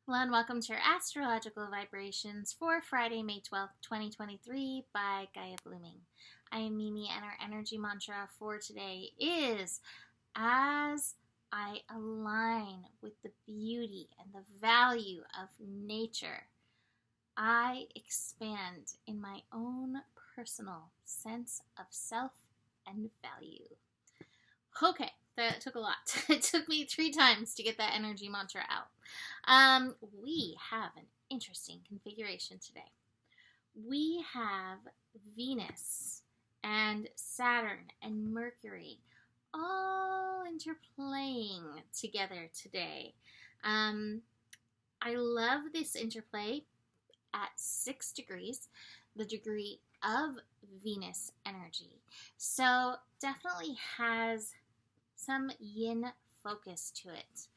Hello and welcome to your Astrological Vibrations for Friday, May 12th, 2023 by Gaia Blooming. I am Mimi and our energy mantra for today is, as I align with the beauty and the value of nature, I expand in my own personal sense of self and value. Okay, that took a lot. It took me 3 times to get that energy mantra out. We have an interesting configuration today. We have Venus and Saturn and Mercury all interplaying together today. I love this interplay at 6 degrees, the degree of Venus energy. So definitely has some yin focus to it.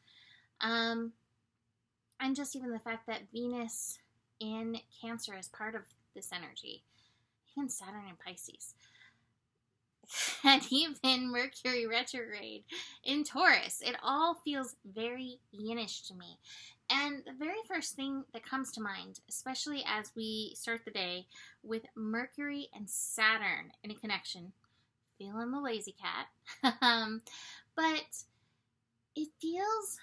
And just even the fact that Venus in Cancer is part of this energy. Even Saturn in Pisces. And even Mercury retrograde in Taurus. It all feels very yinish to me. And the very first thing that comes to mind, especially as we start the day with Mercury and Saturn in a connection, feeling the lazy cat, but it feels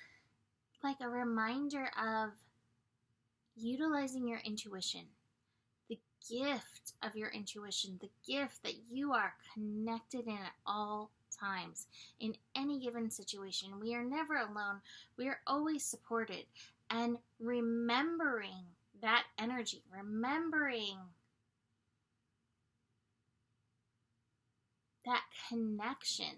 like a reminder of utilizing your intuition, the gift of your intuition, the gift that you are connected in at all times, in any given situation. We are never alone. We are always supported. And remembering that energy, remembering that connection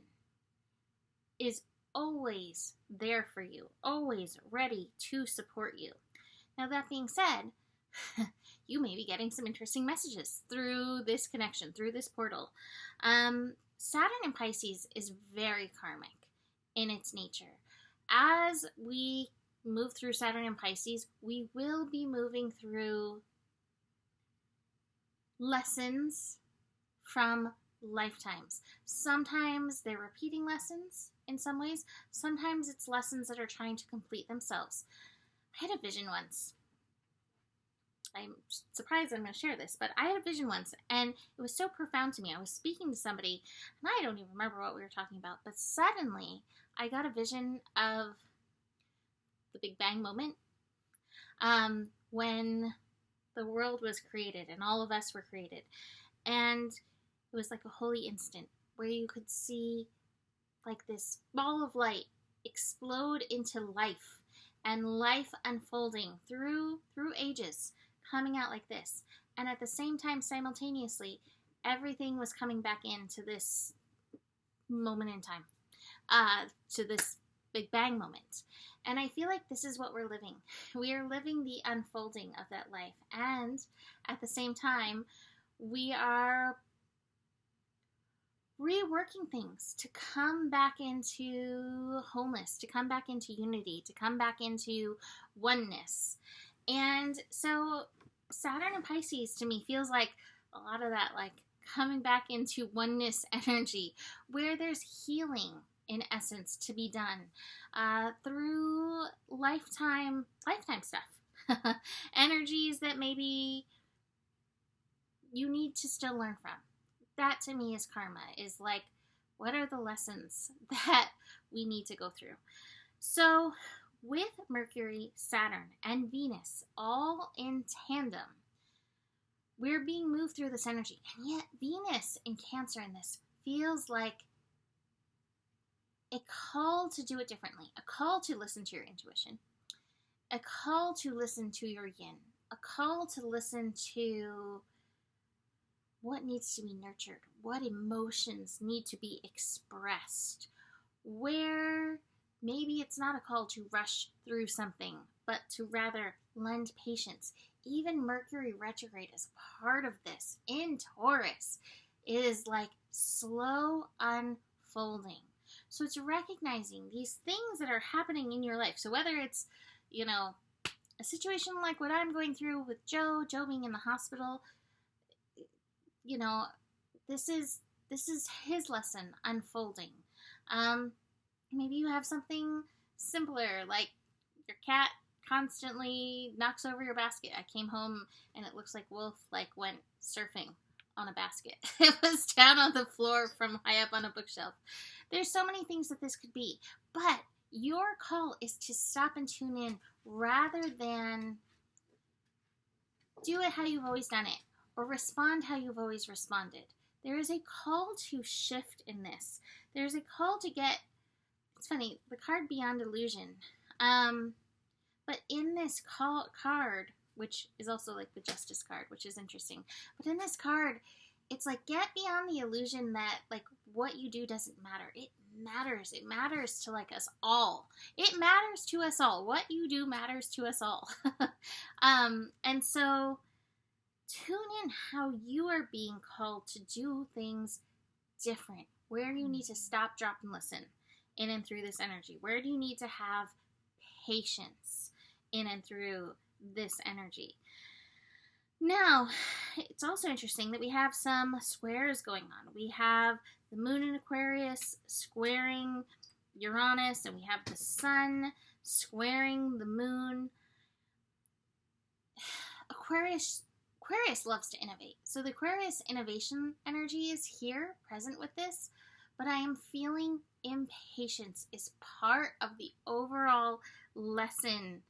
is always there for you, always ready to support you. Now, that being said, you may be getting some interesting messages through this connection, through this portal. Saturn in Pisces is very karmic in its nature. As we move through Saturn in Pisces, we will be moving through lessons from lifetimes. Sometimes they're repeating lessons in some ways. Sometimes it's lessons that are trying to complete themselves. I had a vision once. I'm surprised I'm going to share this, but I had a vision once, and it was so profound to me. I was speaking to somebody, and I don't even remember what we were talking about, but suddenly I got a vision of the Big Bang moment, when the world was created and all of us were created. And it was like a holy instant where you could see like this ball of light explode into life, and life unfolding through ages, coming out like this. And at the same time, simultaneously, everything was coming back into this moment in time, to this Big Bang moment. And I feel like this is what we're living. We are living the unfolding of that life. And at the same time, we are reworking things to come back into wholeness, to come back into unity, to come back into oneness. And so Saturn and Pisces to me feels like a lot of that, like coming back into oneness energy, where there's healing in essence to be done through lifetime stuff. Energies that maybe you need to still learn from. That to me is karma, is like, what are the lessons that we need to go through? So with Mercury, Saturn, and Venus all in tandem, we're being moved through this energy. And yet Venus in Cancer in this feels like a call to do it differently, a call to listen to your intuition, a call to listen to your yin, a call to listen to what needs to be nurtured, what emotions need to be expressed, where maybe it's not a call to rush through something, but to rather lend patience. Even Mercury retrograde is part of this. In Taurus, it is like slow unfolding. So it's recognizing these things that are happening in your life. So whether it's, a situation like what I'm going through with Joe being in the hospital, this is his lesson unfolding. Maybe you have something simpler, like your cat constantly knocks over your basket. I came home and it looks like Wolf went surfing on a basket. It was down on the floor from high up on a bookshelf. There's so many things that this could be, but your call is to stop and tune in rather than do it how you've always done it or respond how you've always responded. There is a call to shift in this. There's a call to get, it's funny, the card Beyond Illusion. But in this card, which is also like the Justice card, which is interesting. But in this card, it's like, get beyond the illusion that like what you do doesn't matter. It matters. It matters to like us all. It matters to us all. What you do matters to us all. And so tune in how you are being called to do things different. Where do you need to stop, drop, and listen in and through this energy? Where do you need to have patience in and through this energy? Now, it's also interesting that we have some squares going on. We have the moon in Aquarius squaring Uranus, and we have the sun squaring the moon. Aquarius loves to innovate. So the Aquarius innovation energy is here, present with this, but I am feeling impatience is part of the overall lesson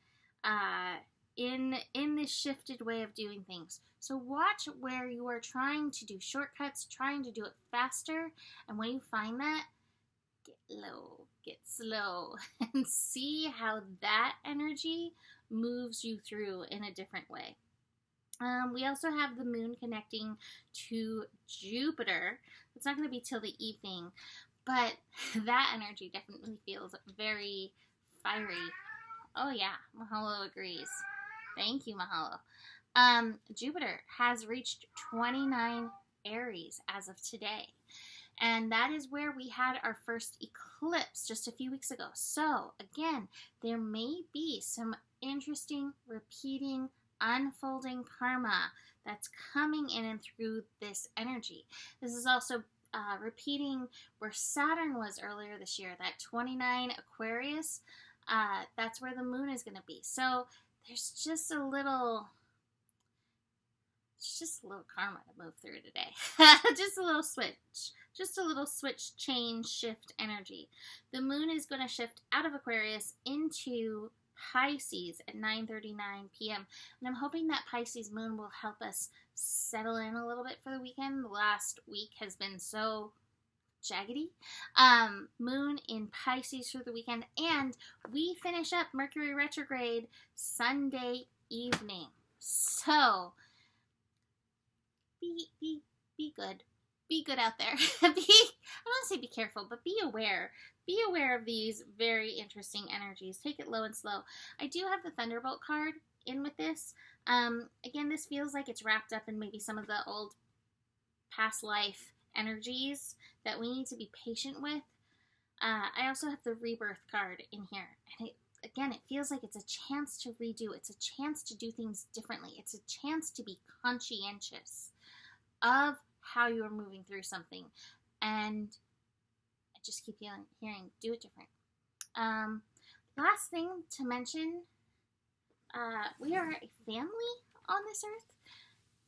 in this shifted way of doing things. So watch where you are trying to do shortcuts, trying to do it faster, and when you find that, get slow, and see how that energy moves you through in a different way. We also have the moon connecting to Jupiter. It's not going to be till the evening, but that energy definitely feels very fiery. Oh yeah, Mahalo agrees. Thank you, Mahalo. Jupiter has reached 29 Aries as of today. And that is where we had our first eclipse just a few weeks ago. So, again, there may be some interesting, repeating, unfolding karma that's coming in and through this energy. This is also repeating where Saturn was earlier this year, that 29 Aquarius. That's where the moon is going to be. So there's just a little karma to move through today. Just a little switch, change, shift energy. The moon is going to shift out of Aquarius into Pisces at 9:39 p.m. And I'm hoping that Pisces moon will help us settle in a little bit for the weekend. The last week has been so jaggedy. Moon in Pisces for the weekend, and we finish up Mercury retrograde Sunday evening. So be good. Be good out there. I don't want to say be careful, but be aware. Be aware of these very interesting energies. Take it low and slow. I do have the Thunderbolt card in with this. Again, this feels like it's wrapped up in maybe some of the old past life energies that we need to be patient with. I also have the Rebirth card in here. And it feels like it's a chance to redo. It's a chance to do things differently. It's a chance to be conscientious of how you are moving through something. And I just keep hearing do it different. Last thing to mention, we are a family on this earth.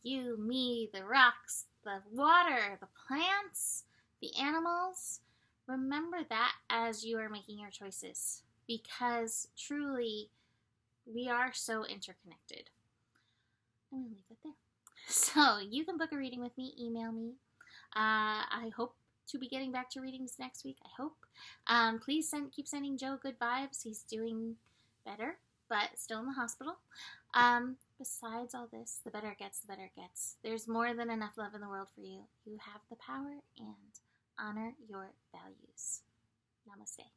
You, me, the rocks, the water, the plants, the animals. Remember that as you are making your choices, because truly we are so interconnected. I'm going to leave it there. So you can book a reading with me, email me. I hope to be getting back to readings next week. I hope. Please keep sending Joe good vibes. He's doing better, but still in the hospital. Besides all this, the better it gets, the better it gets. There's more than enough love in the world for you. You have the power, and honor your values. Namaste.